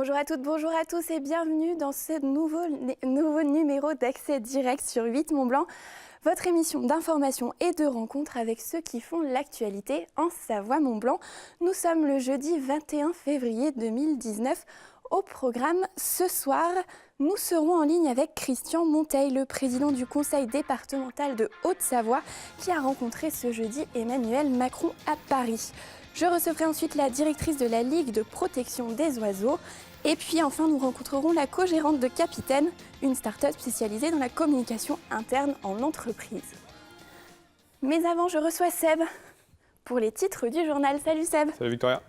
Bonjour à toutes, bonjour à tous et bienvenue dans ce nouveau numéro d'Accès Direct sur 8 Mont-Blanc, votre émission d'information et de rencontre avec ceux qui font l'actualité en Savoie-Mont-Blanc. Nous sommes le jeudi 21 février 2019. Au programme ce soir, nous serons en ligne avec Christian Monteil, le président du conseil départemental de Haute-Savoie, qui a rencontré ce jeudi Emmanuel Macron à Paris. Je recevrai ensuite la directrice de la Ligue de protection des oiseaux. Et puis enfin, nous rencontrerons la co-gérante de Capitaine, une start-up spécialisée dans la communication interne en entreprise. Mais avant, je reçois Seb pour les titres du journal. Salut Seb. Salut Victoria.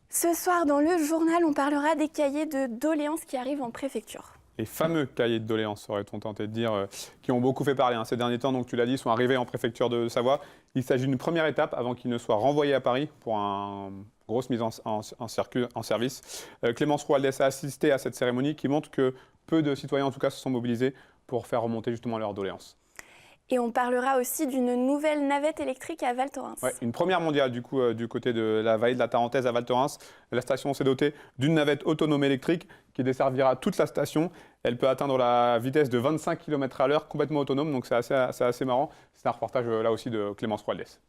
Ce soir, dans le journal, on parlera des cahiers de doléances qui arrivent en préfecture. Les fameux cahiers de doléances, aurait-on tenté de dire, qui ont beaucoup fait parler ces derniers temps, donc tu l'as dit, sont arrivés en préfecture de Savoie. Il s'agit d'une première étape avant qu'ils ne soient renvoyés à Paris pour une grosse mise en service. Clémence Roaldès a assisté à cette cérémonie qui montre que peu de citoyens, en tout cas, se sont mobilisés pour faire remonter justement leurs doléances. Et on parlera aussi d'une nouvelle navette électrique à Val Thorens. Ouais, une première mondiale du coup du côté de la vallée de la Tarentaise à Val Thorens. La station s'est dotée d'une navette autonome électrique qui desservira toute la station. Elle peut atteindre la vitesse de 25 km/h, complètement autonome, donc c'est assez marrant. C'est un reportage là aussi de Clémence Roaldès.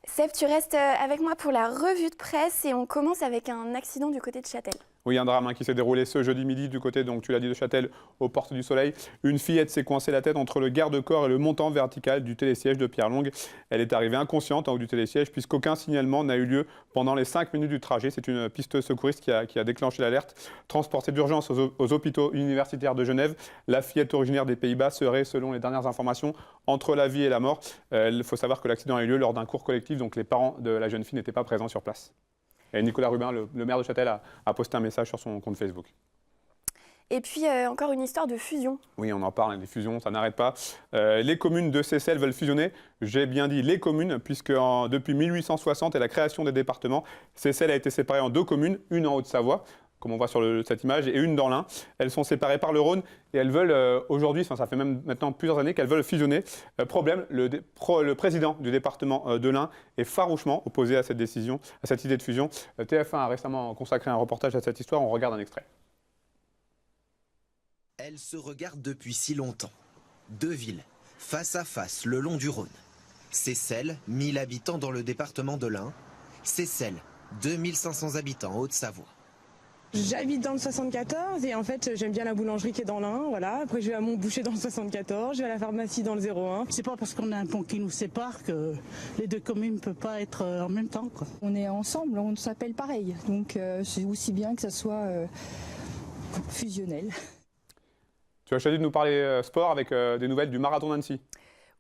Seb, tu restes avec moi pour la revue de presse et on commence avec un accident du côté de Châtel. Oui, un drame qui s'est déroulé ce jeudi midi du côté, donc tu l'as dit, de Châtel, aux Portes du Soleil. Une fillette s'est coincée la tête entre le garde-corps et le montant vertical du télésiège de Pierre Longue. Elle est arrivée inconsciente en haut du télésiège puisqu'aucun signalement n'a eu lieu pendant les 5 minutes du trajet. C'est une piste secouriste qui a déclenché l'alerte. Transportée d'urgence aux hôpitaux universitaires de Genève, la fillette originaire des Pays-Bas serait, selon les dernières informations, entre la vie et la mort. Il faut savoir que l'accident a eu lieu lors d'un cours collectif, donc les parents de la jeune fille n'étaient pas présents sur place. Et Nicolas Rubin, le maire de Châtel, a posté un message sur son compte Facebook. Et puis, encore une histoire de fusion. Oui, on en parle, des fusions, ça n'arrête pas. Les communes de Seyssel veulent fusionner. J'ai bien dit les communes, puisque depuis 1860 et la création des départements, Seyssel a été séparée en 2 communes, une en Haute-Savoie, comme on voit sur cette image, et une dans l'Ain. Elles sont séparées par le Rhône et elles veulent aujourd'hui, ça fait même maintenant plusieurs années qu'elles veulent fusionner. Problème, le président du département de l'Ain est farouchement opposé à cette décision, à cette idée de fusion. TF1 a récemment consacré un reportage à cette histoire, on regarde un extrait. Elles se regardent depuis si longtemps. 2 villes, face à face, le long du Rhône. Seyssel, 1000 habitants dans le département de l'Ain. Seyssel, 2500 habitants en Haute-Savoie. J'habite dans le 74 et en fait j'aime bien la boulangerie qui est dans l'Ain, voilà. Après je vais à mon boucher dans le 74, je vais à la pharmacie dans le 01. C'est pas parce qu'on a un pont qui nous sépare que les 2 communes ne peuvent pas être en même temps, quoi. On est ensemble, on s'appelle pareil, donc c'est aussi bien que ça soit fusionnel. Tu as choisi de nous parler sport avec des nouvelles du marathon d'Annecy.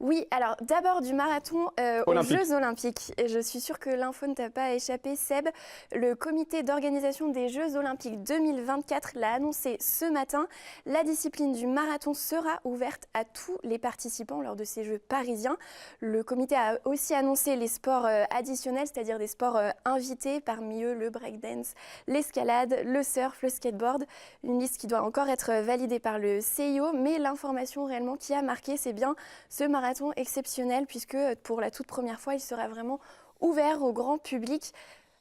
Oui, alors d'abord du marathon aux Jeux Olympiques. Et je suis sûre que l'info ne t'a pas échappé, Seb. Le comité d'organisation des Jeux Olympiques 2024 l'a annoncé ce matin. La discipline du marathon sera ouverte à tous les participants lors de ces Jeux parisiens. Le comité a aussi annoncé les sports additionnels, c'est-à-dire des sports invités, parmi eux le breakdance, l'escalade, le surf, le skateboard. Une liste qui doit encore être validée par le CIO, mais l'information réellement qui a marqué, c'est bien ce marathon exceptionnel puisque pour la toute première fois, il sera vraiment ouvert au grand public.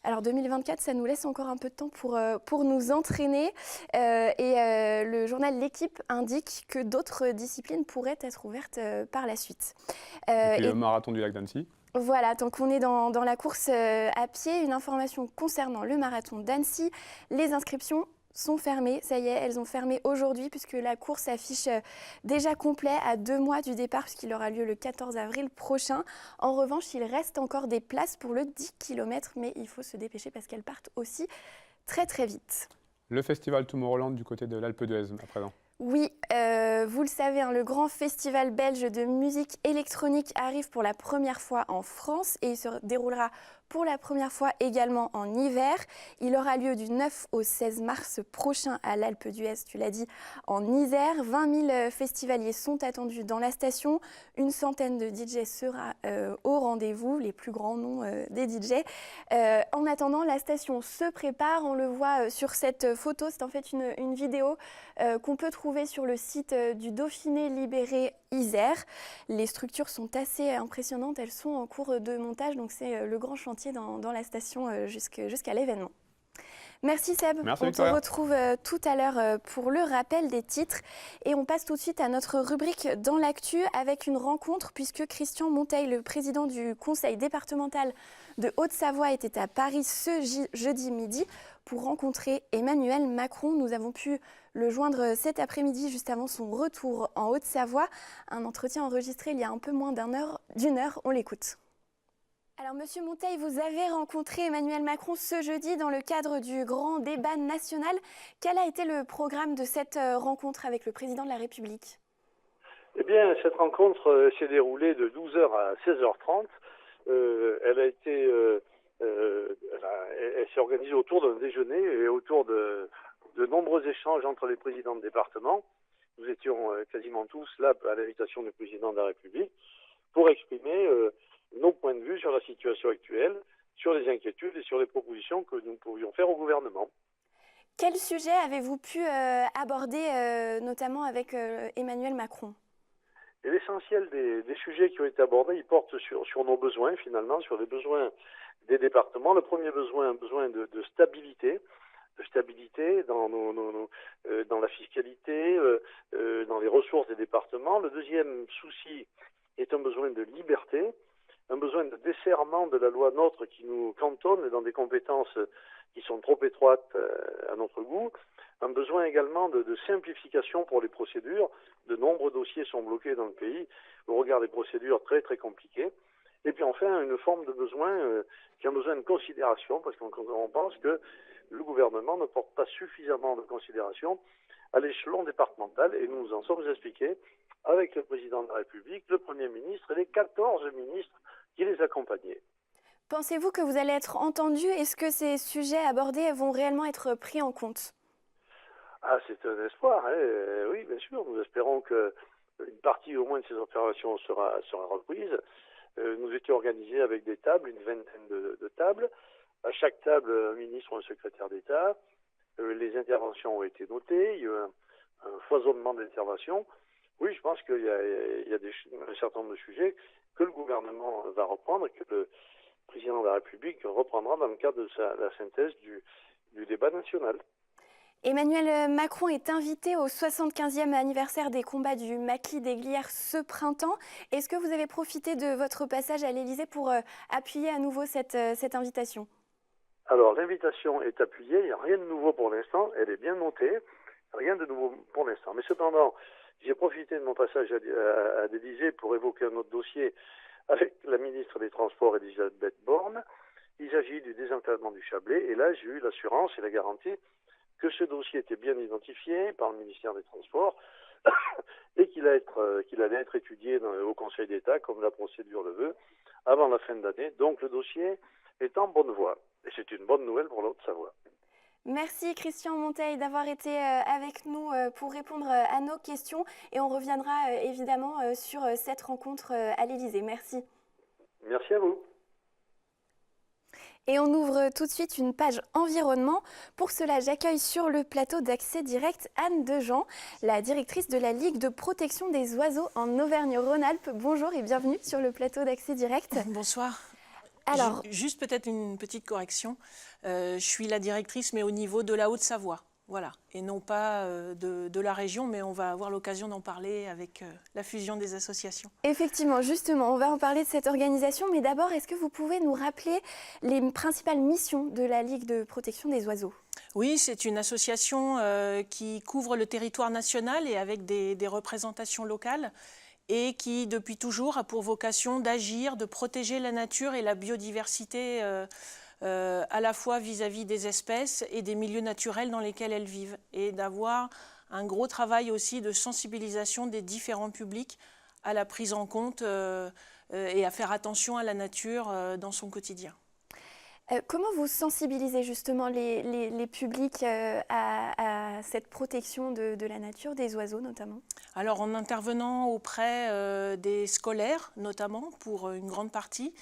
Alors 2024, ça nous laisse encore un peu de temps pour nous entraîner le journal L'Équipe indique que d'autres disciplines pourraient être ouvertes par la suite. Et le marathon du lac d'Annecy. Voilà, tant qu'on est dans la course à pied, une information concernant le marathon d'Annecy, les inscriptions sont fermées, ça y est, elles ont fermé aujourd'hui puisque la course affiche déjà complet à 2 mois du départ puisqu'il aura lieu le 14 avril prochain. En revanche, il reste encore des places pour le 10 km, mais il faut se dépêcher parce qu'elles partent aussi très très vite. Le festival Tomorrowland du côté de l'Alpe d'Huez à présent. Oui, vous le savez, le grand festival belge de musique électronique arrive pour la première fois en France et il se déroulera pour la première fois également en hiver. Il aura lieu du 9 au 16 mars prochain à l'Alpe d'Huez, tu l'as dit, en Isère. 20 000 festivaliers sont attendus dans la station. Une centaine de DJ sera au rendez-vous, les plus grands noms des DJ. En attendant, la station se prépare. On le voit sur cette photo. C'est en fait une vidéo qu'on peut trouver sur le site du Dauphiné Libéré Isère. Les structures sont assez impressionnantes. Elles sont en cours de montage, donc c'est le grand chantier dans la station jusqu'à l'événement. Merci Seb. Merci, on Victoria. te retrouve tout à l'heure pour le rappel des titres. Et on passe tout de suite à notre rubrique dans l'actu avec une rencontre puisque Christian Monteil, le président du conseil départemental de Haute-Savoie, était à Paris ce jeudi midi pour rencontrer Emmanuel Macron. Nous avons pu le joindre cet après-midi juste avant son retour en Haute-Savoie. Un entretien enregistré il y a un peu moins d'une heure. On l'écoute. Alors, Monsieur Monteil, vous avez rencontré Emmanuel Macron ce jeudi dans le cadre du grand débat national. Quel a été le programme de cette rencontre avec le président de la République? Eh bien, cette rencontre s'est déroulée de 12h à 16h30. Elle s'est organisée autour d'un déjeuner et autour de nombreux échanges entre les présidents de département. Nous étions quasiment tous là à l'invitation du président de la République pour exprimer nos points de vue sur la situation actuelle, sur les inquiétudes et sur les propositions que nous pourrions faire au gouvernement. Quel sujet avez-vous pu aborder, notamment avec Emmanuel Macron? Et l'essentiel des sujets qui ont été abordés, ils portent sur nos besoins, finalement, sur les besoins des départements. Le premier besoin, un besoin de stabilité dans la fiscalité, dans les ressources des départements. Le deuxième souci est un besoin de liberté, un besoin de desserrement de la loi NOTRe qui nous cantonne dans des compétences qui sont trop étroites à notre goût, un besoin également de simplification pour les procédures. De nombreux dossiers sont bloqués dans le pays au regard des procédures très très compliquées. Et puis enfin, une forme de besoin qui a besoin de considération, parce qu'on pense que le gouvernement ne porte pas suffisamment de considération à l'échelon départemental, et nous nous en sommes expliqués avec le président de la République, le Premier ministre et les 14 ministres qui les accompagnaient. Pensez-vous que vous allez être entendu? Est-ce que ces sujets abordés vont réellement être pris en compte? Ah, c'est un espoir, hein. Oui, bien sûr. Nous espérons qu'une partie au moins de ces observations sera reprise. Nous étions organisés avec des tables, une vingtaine de tables. À chaque table, un ministre ou un secrétaire d'État. Les interventions ont été notées. Il y a eu un foisonnement d'interventions. Oui, je pense qu'il y a un certain nombre de sujets que le gouvernement va reprendre et que le président de la République reprendra dans le cadre de la synthèse du débat national. Emmanuel Macron est invité au 75e anniversaire des combats du maquis des Glières ce printemps. Est-ce que vous avez profité de votre passage à l'Élysée pour appuyer à nouveau cette invitation? Alors, l'invitation est appuyée, il n'y a rien de nouveau pour l'instant, elle est bien notée, rien de nouveau pour l'instant. Mais cependant, j'ai profité de mon passage à l'Élysée pour évoquer un autre dossier avec la ministre des Transports, Elisabeth Borne. Il s'agit du désenclavement du Chablais, et là, j'ai eu l'assurance et la garantie que ce dossier était bien identifié par le ministère des Transports et qu'il allait être étudié au Conseil d'État, comme la procédure le veut, avant la fin de l'année. Donc le dossier est en bonne voie. Et c'est une bonne nouvelle pour la Haute-Savoie. Merci Christian Monteil d'avoir été avec nous pour répondre à nos questions. Et on reviendra évidemment sur cette rencontre à l'Élysée. Merci. Merci à vous. Et on ouvre tout de suite une page environnement. Pour cela, j'accueille sur le plateau d'Accès Direct Anne Dejean, la directrice de la Ligue de protection des oiseaux en Auvergne-Rhône-Alpes. Bonjour et bienvenue sur le plateau d'Accès Direct. Bonsoir. Alors, juste peut-être une petite correction. Je suis la directrice, mais au niveau de la Haute-Savoie. Voilà, et non pas de la région, mais on va avoir l'occasion d'en parler avec la fusion des associations. Effectivement, justement, on va en parler de cette organisation, mais d'abord, est-ce que vous pouvez nous rappeler les principales missions de la Ligue de protection des oiseaux? Oui, c'est une association qui couvre le territoire national et avec des représentations locales et qui, depuis toujours, a pour vocation d'agir, de protéger la nature et la biodiversité à la fois vis-à-vis des espèces et des milieux naturels dans lesquels elles vivent, et d'avoir un gros travail aussi de sensibilisation des différents publics à la prise en compte et à faire attention à la nature dans son quotidien. Comment vous sensibilisez justement les publics à cette protection de la nature, des oiseaux notamment? Alors en intervenant auprès des scolaires notamment pour une grande partie,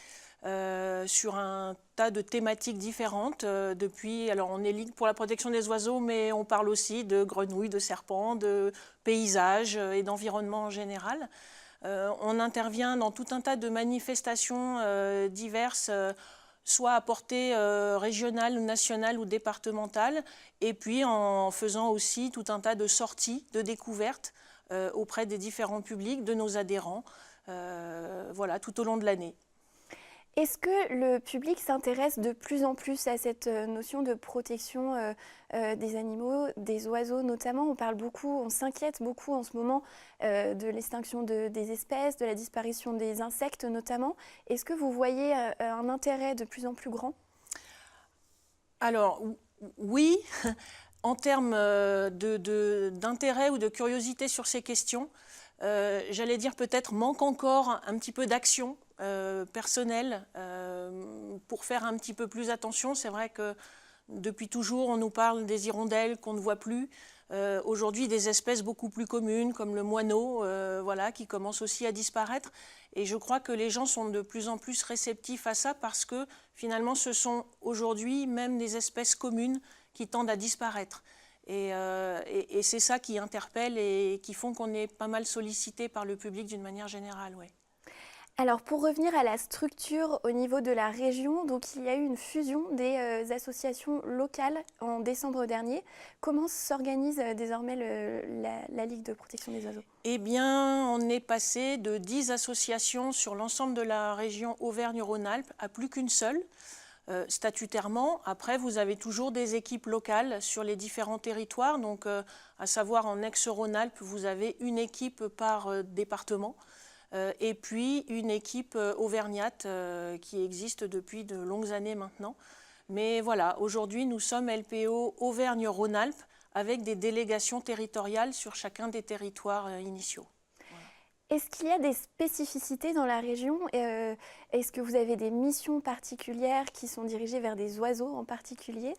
sur un tas de thématiques différentes. Alors on est Ligue pour la protection des oiseaux, mais on parle aussi de grenouilles, de serpents, de paysages et d'environnement en général. On intervient dans tout un tas de manifestations diverses soit à portée régionale, nationale ou départementale, et puis en faisant aussi tout un tas de sorties, de découvertes auprès des différents publics, de nos adhérents, voilà, tout au long de l'année. Est-ce que le public s'intéresse de plus en plus à cette notion de protection des animaux, des oiseaux notamment? On parle beaucoup, on s'inquiète beaucoup en ce moment de l'extinction des espèces, de la disparition des insectes notamment. Est-ce que vous voyez un intérêt de plus en plus grand? Alors oui, en termes d'intérêt ou de curiosité sur ces questions, j'allais dire peut-être manque encore un petit peu d'action personnelle pour faire un petit peu plus attention. C'est vrai que depuis toujours, on nous parle des hirondelles qu'on ne voit plus. Aujourd'hui, des espèces beaucoup plus communes comme le moineau, voilà, qui commencent aussi à disparaître. Et je crois que les gens sont de plus en plus réceptifs à ça parce que finalement, ce sont aujourd'hui même des espèces communes qui tendent à disparaître. Et c'est ça qui interpelle et qui font qu'on est pas mal sollicité par le public d'une manière générale. Ouais. Alors pour revenir à la structure au niveau de la région, donc il y a eu une fusion des associations locales en décembre dernier. Comment s'organise désormais la Ligue de protection des oiseaux? Eh bien, on est passé de 10 associations sur l'ensemble de la région Auvergne-Rhône-Alpes à plus qu'une seule. Statutairement, après, vous avez toujours des équipes locales sur les différents territoires. Donc, à savoir en ex-Rhône-Alpes, vous avez une équipe par département. Et puis une équipe auvergnate qui existe depuis de longues années maintenant. Mais voilà, aujourd'hui nous sommes LPO Auvergne-Rhône-Alpes avec des délégations territoriales sur chacun des territoires initiaux. Voilà. Est-ce qu'il y a des spécificités dans la région? Est-ce que vous avez des missions particulières qui sont dirigées vers des oiseaux en particulier?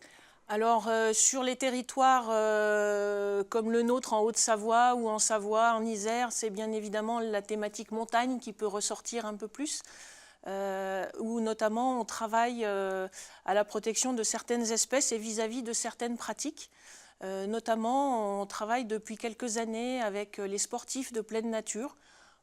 Alors, sur les territoires comme le nôtre en Haute-Savoie ou en Savoie, en Isère, c'est bien évidemment la thématique montagne qui peut ressortir un peu plus, où notamment on travaille à la protection de certaines espèces et vis-à-vis de certaines pratiques. Notamment, on travaille depuis quelques années avec les sportifs de pleine nature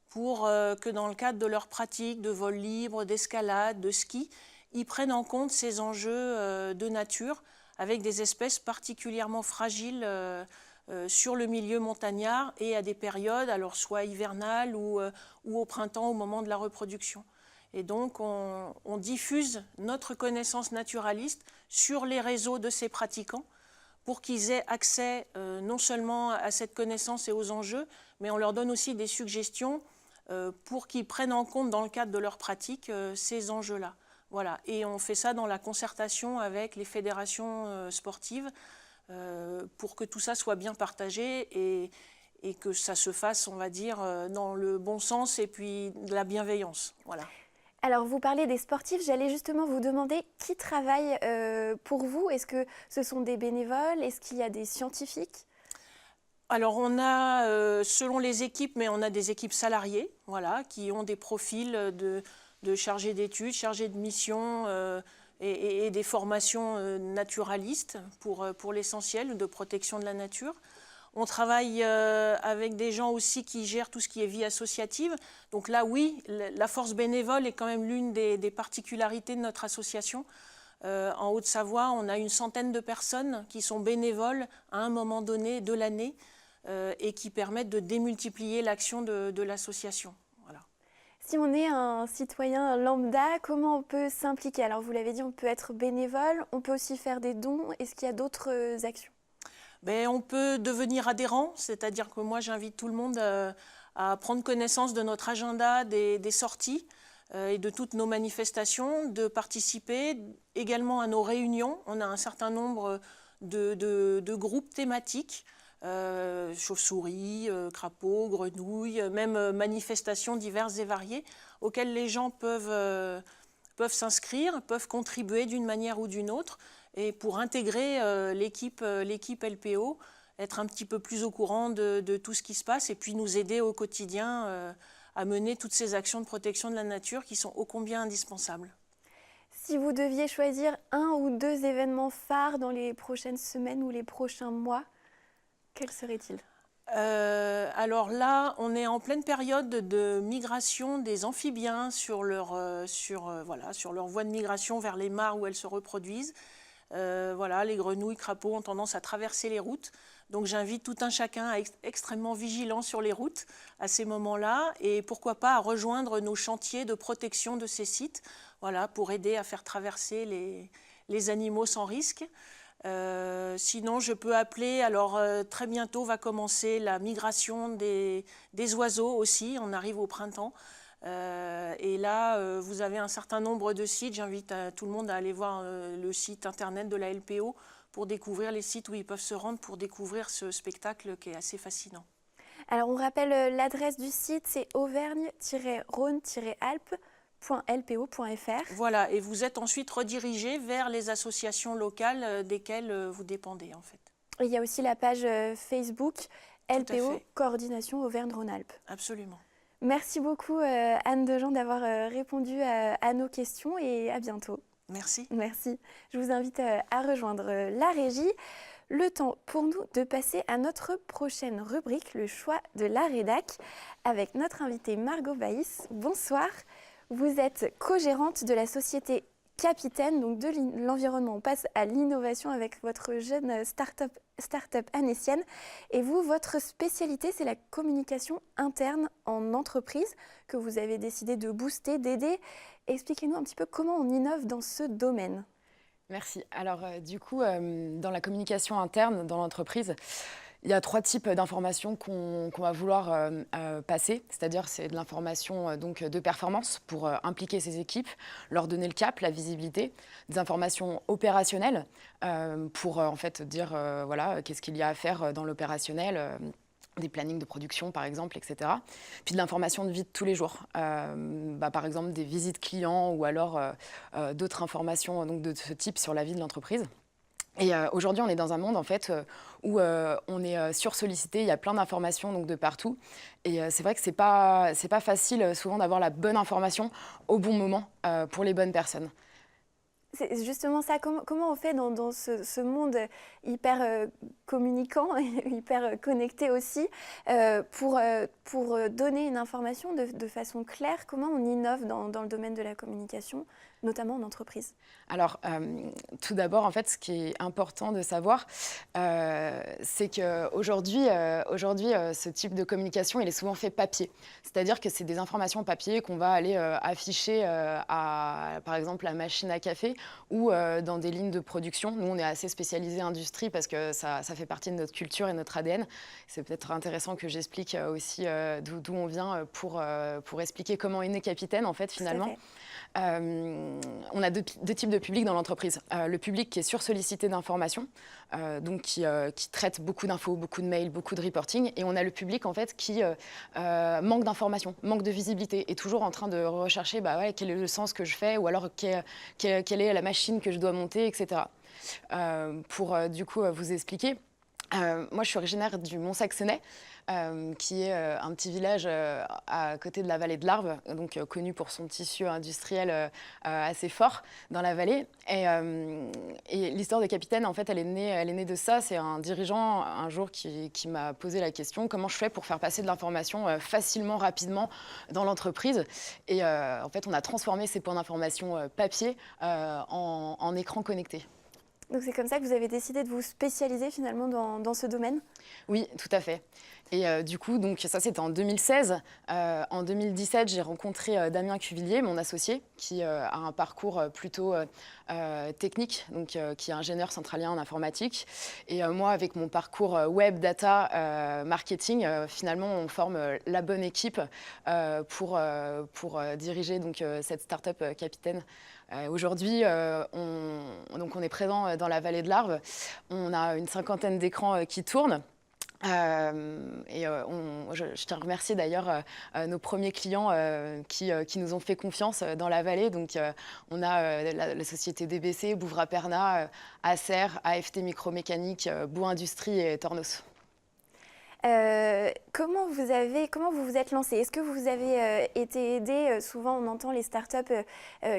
pour que dans le cadre de leurs pratiques de vol libre, d'escalade, de ski, ils prennent en compte ces enjeux de nature, avec des espèces particulièrement fragiles sur le milieu montagnard et à des périodes, alors soit hivernales ou au printemps au moment de la reproduction. Et donc on diffuse notre connaissance naturaliste sur les réseaux de ces pratiquants pour qu'ils aient accès non seulement à cette connaissance et aux enjeux, mais on leur donne aussi des suggestions pour qu'ils prennent en compte dans le cadre de leur pratique ces enjeux-là. Voilà. Et on fait ça dans la concertation avec les fédérations sportives pour que tout ça soit bien partagé et que ça se fasse, on va dire, dans le bon sens et puis de la bienveillance. Voilà. Alors vous parlez des sportifs, j'allais justement vous demander qui travaille pour vous. Est-ce que ce sont des bénévoles? Est-ce qu'il y a des scientifiques? Alors on a, selon les équipes, mais on a des équipes salariées, voilà, qui ont des profils de chargés d'études, chargés de mission et des formations naturalistes pour l'essentiel, de protection de la nature. On travaille avec des gens aussi qui gèrent tout ce qui est vie associative. Donc là, oui, la force bénévole est quand même l'une des particularités de notre association. En Haute-Savoie, on a une centaine de personnes qui sont bénévoles à un moment donné de l'année et qui permettent de démultiplier l'action de l'association. Si on est un citoyen lambda, comment on peut s'impliquer? Alors vous l'avez dit, on peut être bénévole, on peut aussi faire des dons. Est-ce qu'il y a d'autres actions? On peut devenir adhérent, c'est-à-dire que moi j'invite tout le monde à prendre connaissance de notre agenda, des sorties et de toutes nos manifestations, de participer également à nos réunions. On a un certain nombre de groupes thématiques. Chauves-souris, crapauds, grenouilles, même manifestations diverses et variées auxquelles les gens peuvent s'inscrire, peuvent contribuer d'une manière ou d'une autre et pour intégrer l'équipe LPO, être un petit peu plus au courant de tout ce qui se passe et puis nous aider au quotidien à mener toutes ces actions de protection de la nature qui sont ô combien indispensables. Si vous deviez choisir un ou deux événements phares dans les prochaines semaines ou les prochains mois, quel serait-il? Alors là, on est en pleine période de migration des amphibiens sur leur voie de migration vers les mares où elles se reproduisent. Les grenouilles, crapauds ont tendance à traverser les routes. Donc j'invite tout un chacun à être extrêmement vigilant sur les routes à ces moments-là et pourquoi pas à rejoindre nos chantiers de protection de ces sites, pour aider à faire traverser les animaux sans risque. Sinon, je peux appeler, très bientôt va commencer la migration des oiseaux aussi, on arrive au printemps. Et là, vous avez un certain nombre de sites, j'invite tout le monde à aller voir le site internet de la LPO pour découvrir les sites où ils peuvent se rendre pour découvrir ce spectacle qui est assez fascinant. Alors on rappelle l'adresse du site, c'est auvergne-rhône-alpes.lpo.fr. Voilà, et vous êtes ensuite redirigé vers les associations locales desquelles vous dépendez en fait. Et il y a aussi la page Facebook LPO Coordination Auvergne-Rhône-Alpes. Absolument. Merci beaucoup Anne Dejean d'avoir répondu à nos questions et à bientôt. Merci. Merci. Je vous invite à rejoindre la régie. Le temps pour nous de passer à notre prochaine rubrique, le choix de la rédac, avec notre invitée Margot Baïs. Bonsoir. Vous êtes co-gérante de la société Capitaine, donc de l'environnement. On passe à l'innovation avec votre jeune start-up annécienne. Et vous, votre spécialité, c'est la communication interne en entreprise que vous avez décidé de booster, d'aider. Expliquez-nous un petit peu comment on innove dans ce domaine. Merci. Alors, dans la communication interne dans l'entreprise, il y a 3 types d'informations qu'on va vouloir passer, c'est-à-dire c'est de l'information de performance pour impliquer ses équipes, leur donner le cap, la visibilité, des informations opérationnelles pour en fait dire qu'est-ce qu'il y a à faire dans l'opérationnel, des plannings de production par exemple, etc. Puis de l'information de vie de tous les jours, par exemple des visites clients ou alors d'autres informations de ce type sur la vie de l'entreprise. Et aujourd'hui, on est dans un monde en fait où on est sursollicité, il y a plein d'informations de partout. Et c'est vrai que c'est pas facile souvent d'avoir la bonne information au bon moment pour les bonnes personnes. C'est justement ça, comment on fait dans ce monde hyper communicant, hyper connecté aussi, pour donner une information de façon claire, comment on innove dans le domaine de la communication, notamment en entreprise? Alors, tout d'abord, en fait, ce qui est important de savoir, c'est qu'aujourd'hui, ce type de communication, il est souvent fait papier. C'est-à-dire que c'est des informations papier qu'on va aller afficher par exemple, la machine à café ou dans des lignes de production. Nous, on est assez spécialisé industrie parce que ça fait partie de notre culture et notre ADN. C'est peut-être intéressant que j'explique aussi d'où on vient pour expliquer comment est né Capitaine, en fait, finalement. On a deux types de public dans l'entreprise. Le public qui est sursollicité d'informations, donc qui traite beaucoup d'infos, beaucoup de mails, beaucoup de reporting. Et on a le public en fait qui manque d'informations, manque de visibilité, et toujours en train de rechercher quel est le sens que je fais, ou alors quelle est la machine que je dois monter, etc. Pour vous expliquer, moi je suis originaire du Mont-Saxonnais, qui est un petit village à côté de la vallée de l'Arve, donc connu pour son tissu industriel assez fort dans la vallée. Et l'histoire de Capitaine, en fait, elle est née de ça. C'est un dirigeant un jour qui m'a posé la question: comment je fais pour faire passer de l'information facilement, rapidement dans l'entreprise? Et en fait, on a transformé ces points d'information papier en écran connecté. Donc c'est comme ça que vous avez décidé de vous spécialiser finalement dans ce domaine? Oui, tout à fait. Et donc ça c'était en 2016. En 2017, j'ai rencontré Damien Cuvillier, mon associé, qui a un parcours plutôt technique, donc qui est ingénieur centralien en informatique. Et moi, avec mon parcours web, data, marketing, finalement, on forme la bonne équipe pour diriger donc cette start-up Capitaine. Aujourd'hui, on est présent dans la vallée de l'Arve. On a une 50aine d'écrans qui tournent. Je tiens à remercier d'ailleurs nos premiers clients qui nous ont fait confiance dans la vallée. Donc, on a la société DBC, Bouvra Perna, Acer, AFT Micromécanique, Bout Industrie et Tornos. Comment vous vous êtes lancé? Est-ce que vous avez été aidé? Souvent, on entend les startups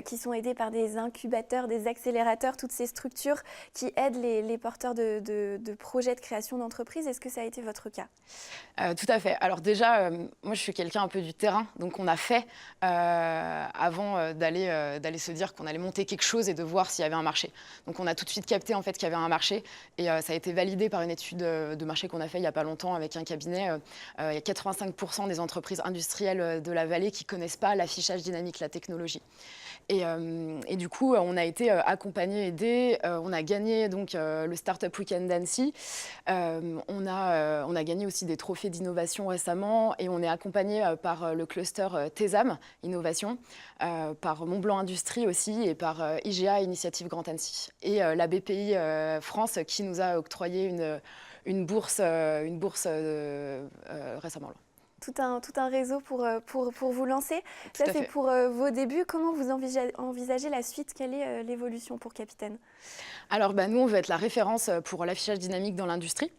qui sont aidées par des incubateurs, des accélérateurs, toutes ces structures qui aident les porteurs de projets de création d'entreprise. Est-ce que ça a été votre cas? Tout à fait. Alors déjà, moi, je suis quelqu'un un peu du terrain, donc on a fait avant d'aller se dire qu'on allait monter quelque chose et de voir s'il y avait un marché. Donc on a tout de suite capté en fait qu'il y avait un marché et ça a été validé par une étude de marché qu'on a fait il n'y a pas longtemps avec un cabinet. Il y a 85% des entreprises industrielles de la vallée qui ne connaissent pas l'affichage dynamique, la technologie. Et du coup, on a été accompagnés, aidés. On a gagné donc, le Startup Weekend d'Annecy. On a gagné aussi des trophées d'innovation récemment et on est accompagné par le cluster TESAM Innovation, par Montblanc Industrie aussi et par IGA Initiative Grand Annecy. Et la BPI France qui nous a octroyé une bourse récemment. Tout un réseau pour vous lancer. Ça, c'est pour vos débuts. Comment vous envisagez la suite? Quelle est l'évolution pour Capitaine? Alors, nous, on veut être la référence pour l'affichage dynamique dans l'industrie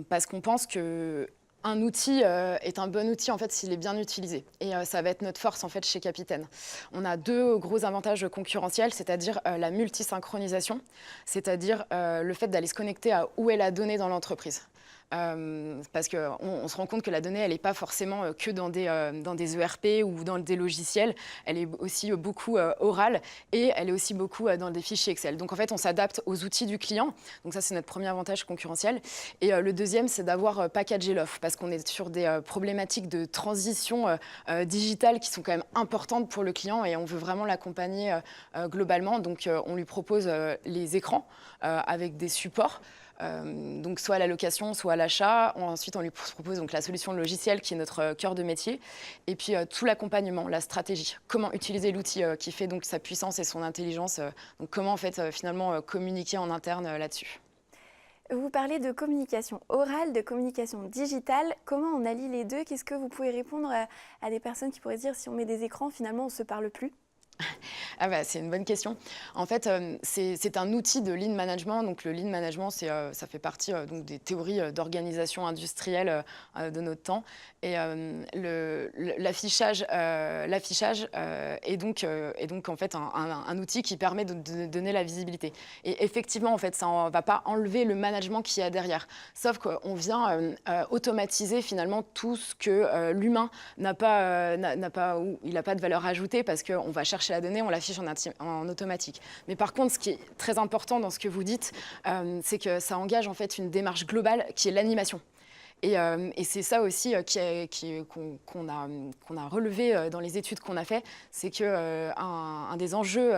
parce qu'on pense que un outil est un bon outil en fait s'il est bien utilisé et ça va être notre force en fait chez Capitaine. On a deux gros avantages concurrentiels, c'est-à-dire la multisynchronisation, c'est-à-dire le fait d'aller se connecter à où est la donnée dans l'entreprise. Parce qu'on se rend compte que la donnée, elle n'est pas forcément que dans des ERP ou dans des logiciels, elle est aussi beaucoup orale et elle est aussi beaucoup dans des fichiers Excel. Donc en fait, on s'adapte aux outils du client. Donc ça, c'est notre premier avantage concurrentiel. Et le deuxième, c'est d'avoir packagé l'offre parce qu'on est sur des problématiques de transition digitale qui sont quand même importantes pour le client et on veut vraiment l'accompagner globalement. Donc on lui propose les écrans avec des supports. Donc soit à la location, soit à l'achat. Ensuite, on lui propose donc la solution logicielle qui est notre cœur de métier. Et puis tout l'accompagnement, la stratégie. Comment utiliser l'outil qui fait donc sa puissance et son intelligence. Donc comment en fait finalement communiquer en interne là-dessus. Vous parlez de communication orale, de communication digitale. Comment on allie les deux? Qu'est-ce que vous pouvez répondre à des personnes qui pourraient dire si on met des écrans, finalement, on ne se parle plus? C'est une bonne question. En fait, c'est un outil de lean management. Donc, le lean management, ça fait partie donc des théories d'organisation industrielle de notre temps. Et l'affichage est donc en fait un outil qui permet de donner la visibilité. Et effectivement, en fait, ça ne va pas enlever le management qu'il y a derrière. Sauf qu'on vient automatiser finalement tout ce que l'humain n'a pas de valeur ajoutée parce qu'on va chercher la donnée, on l'affiche en automatique. Mais par contre, ce qui est très important dans ce que vous dites, c'est que ça engage en fait une démarche globale qui est l'animation. Et c'est ça aussi qu'on a relevé dans les études qu'on a fait, c'est qu'un des enjeux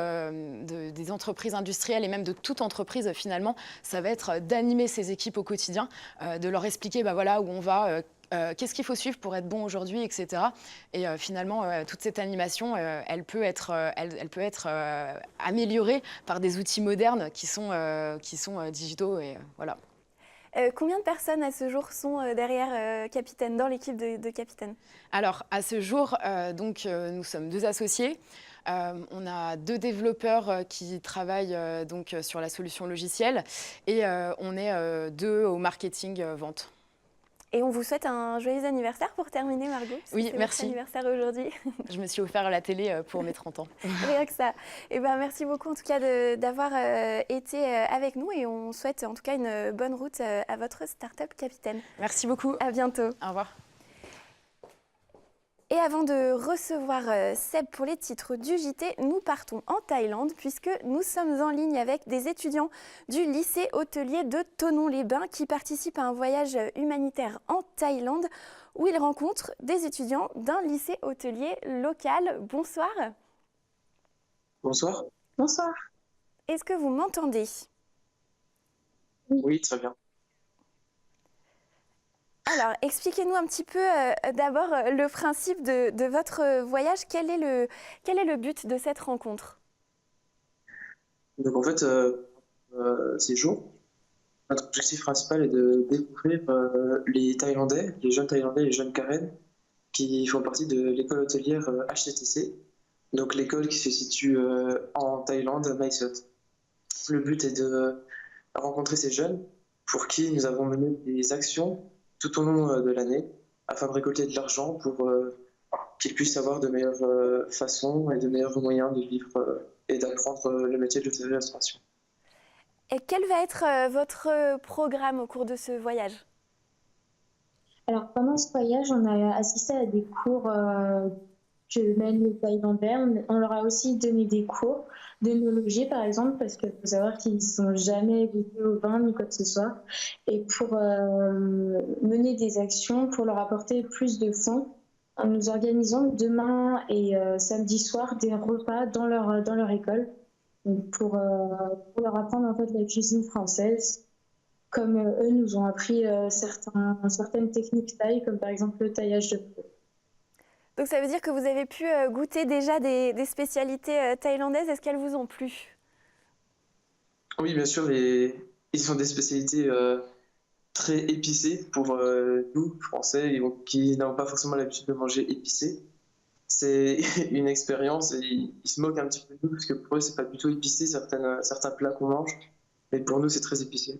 des entreprises industrielles et même de toute entreprise finalement, ça va être d'animer ses équipes au quotidien, de leur expliquer voilà, où on va, qu'est-ce qu'il faut suivre pour être bon aujourd'hui, etc. Et finalement, toute cette animation, elle peut être améliorée par des outils modernes qui sont digitaux. Et, voilà. Combien de personnes à ce jour sont derrière Capitaine, dans l'équipe de Capitaine? Alors, à ce jour, nous sommes 2 associés. On a 2 développeurs qui travaillent donc, sur la solution logicielle et on est 2 au marketing vente. Et on vous souhaite un joyeux anniversaire pour terminer, Margot. Oui, merci. C'est votre anniversaire aujourd'hui. Je me suis offert la télé pour mes 30 ans. Rien que ça. Et merci beaucoup en tout cas d'avoir été avec nous et on souhaite en tout cas une bonne route à votre start-up Capitaine. Merci beaucoup. À bientôt. Au revoir. Et avant de recevoir Seb pour les titres du JT, nous partons en Thaïlande puisque nous sommes en ligne avec des étudiants du lycée hôtelier de Thonon-les-Bains qui participent à un voyage humanitaire en Thaïlande où ils rencontrent des étudiants d'un lycée hôtelier local. Bonsoir. Bonsoir. Bonsoir. Est-ce que vous m'entendez? Oui, très bien. Alors, expliquez-nous un petit peu d'abord le principe de votre voyage. Quel est le but de cette rencontre? Donc en fait, séjour, notre objectif principal est de découvrir les Thaïlandais, les jeunes Thaïlandais, les jeunes Karen, qui font partie de l'école hôtelière HTTC, donc l'école qui se situe en Thaïlande, à Mae Sot. Le but est de rencontrer ces jeunes pour qui nous avons mené des actions tout au long de l'année afin de récolter de l'argent pour qu'ils puissent avoir de meilleures façons et de meilleurs moyens de vivre et d'apprendre le métier de l'hôtellerie-restauration. Et quel va être votre programme au cours de ce voyage? Alors pendant ce voyage, on a assisté à des cours que mènent les Thaïlandais. On leur a aussi donné des cours d'œnologie par exemple, parce qu'il faut savoir qu'ils ne sont jamais goûtés au vin ni quoi que ce soit. Et pour mener des actions, pour leur apporter plus de fonds, nous organisons demain et samedi soir des repas dans leur école pour leur apprendre en fait la cuisine française, comme eux nous ont appris certaines techniques thaï, comme par exemple le taillage de peau. Donc ça veut dire que vous avez pu goûter déjà des spécialités thaïlandaises. Est-ce qu'elles vous ont plu? Oui, bien sûr, ils sont des spécialités très épicées pour nous, Français, qui n'avons pas forcément l'habitude de manger épicé. C'est une expérience et ils se moquent un petit peu de nous parce que pour eux, c'est pas du tout épicé, certains plats qu'on mange, mais pour nous, c'est très épicé.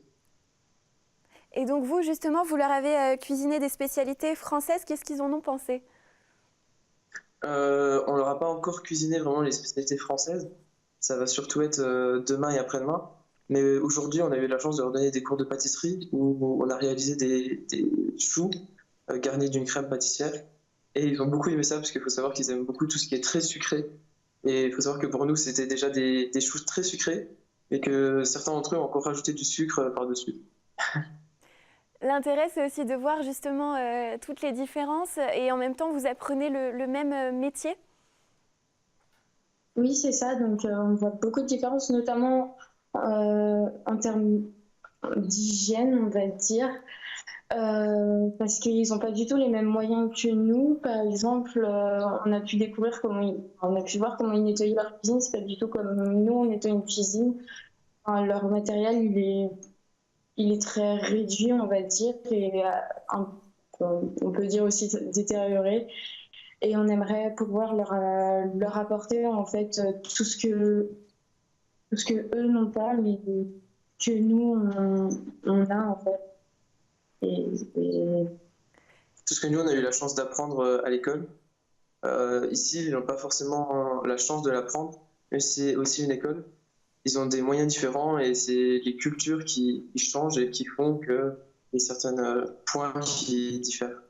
Et donc vous, justement, vous leur avez cuisiné des spécialités françaises. Qu'est-ce qu'ils en ont pensé? On leur a pas encore cuisiné vraiment les spécialités françaises. Ça va surtout être demain et après-demain. Mais aujourd'hui, on a eu la chance de leur donner des cours de pâtisserie où on a réalisé des choux garnis d'une crème pâtissière. Et ils ont beaucoup aimé ça parce qu'il faut savoir qu'ils aiment beaucoup tout ce qui est très sucré. Et il faut savoir que pour nous, c'était déjà des choux très sucrés et que certains d'entre eux ont encore rajouté du sucre par-dessus. L'intérêt, c'est aussi de voir justement toutes les différences et en même temps, vous apprenez le même métier? Oui, c'est ça. Donc, on voit beaucoup de différences, notamment en termes d'hygiène, on va dire, parce qu'ils n'ont pas du tout les mêmes moyens que nous. Par exemple, on a pu voir comment ils nettoyaient leur cuisine. C'est pas du tout comme nous, on nettoie une cuisine. Enfin, leur matériel, il est très réduit, on va dire, et on peut dire aussi détérioré. Et on aimerait pouvoir leur apporter en fait tout ce que eux n'ont pas, mais que nous on a en fait. Tout ce que nous on a eu la chance d'apprendre à l'école. Ici, ils n'ont pas forcément la chance de l'apprendre, mais c'est aussi une école. Ils ont des moyens différents et c'est les cultures qui changent et qui font qu'il y a certains points qui diffèrent.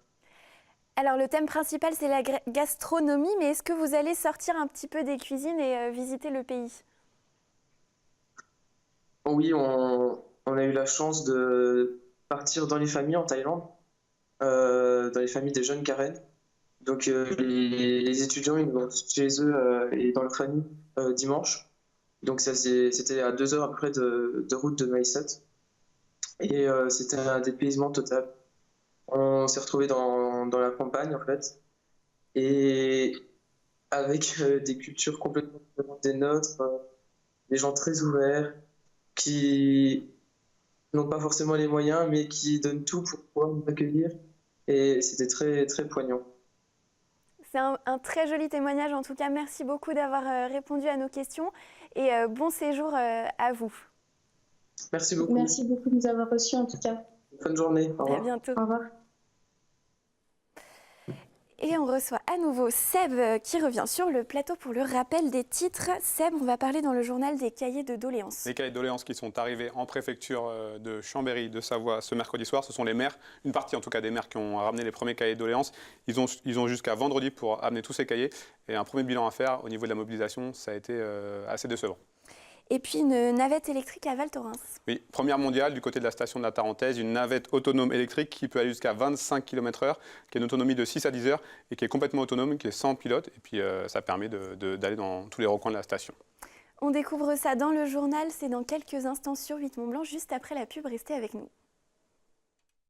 Alors le thème principal, c'est la gastronomie, mais est-ce que vous allez sortir un petit peu des cuisines et visiter le pays? Oui, on a eu la chance de partir dans les familles en Thaïlande, dans les familles des jeunes Karen. Donc les étudiants, ils vont chez eux et dans leur famille dimanche. Donc c'était à 2 heures à peu près de route de Mae Sot. Et c'était un dépaysement total. On s'est retrouvés dans la campagne en fait. Et avec des cultures complètement différentes des nôtres, des gens très ouverts, qui n'ont pas forcément les moyens, mais qui donnent tout pour pouvoir nous accueillir. Et c'était très, très poignant. C'est un très joli témoignage. En tout cas, merci beaucoup d'avoir répondu à nos questions et bon séjour à vous. Merci beaucoup. Merci beaucoup de nous avoir reçus en tout cas. Bonne journée. Au revoir. À bientôt. Au revoir. Et on reçoit à nouveau Seb qui revient sur le plateau pour le rappel des titres. Seb, on va parler dans le journal des cahiers de doléances. Les cahiers de doléances qui sont arrivés en préfecture de Chambéry, de Savoie, ce mercredi soir. Ce sont les maires, une partie en tout cas des maires qui ont ramené les premiers cahiers de doléances. Ils ont jusqu'à vendredi pour amener tous ces cahiers. Et un premier bilan à faire au niveau de la mobilisation, ça a été assez décevant. Et puis une navette électrique à Val Thorens. Oui, première mondiale du côté de la station de la Tarentaise, une navette autonome électrique qui peut aller jusqu'à 25 km/h, qui a une autonomie de 6 à 10 heures et qui est complètement autonome, qui est sans pilote. Et puis ça permet d'aller dans tous les recoins de la station. On découvre ça dans le journal, c'est dans quelques instants sur 8 Mont Blanc, juste après la pub. Restez avec nous.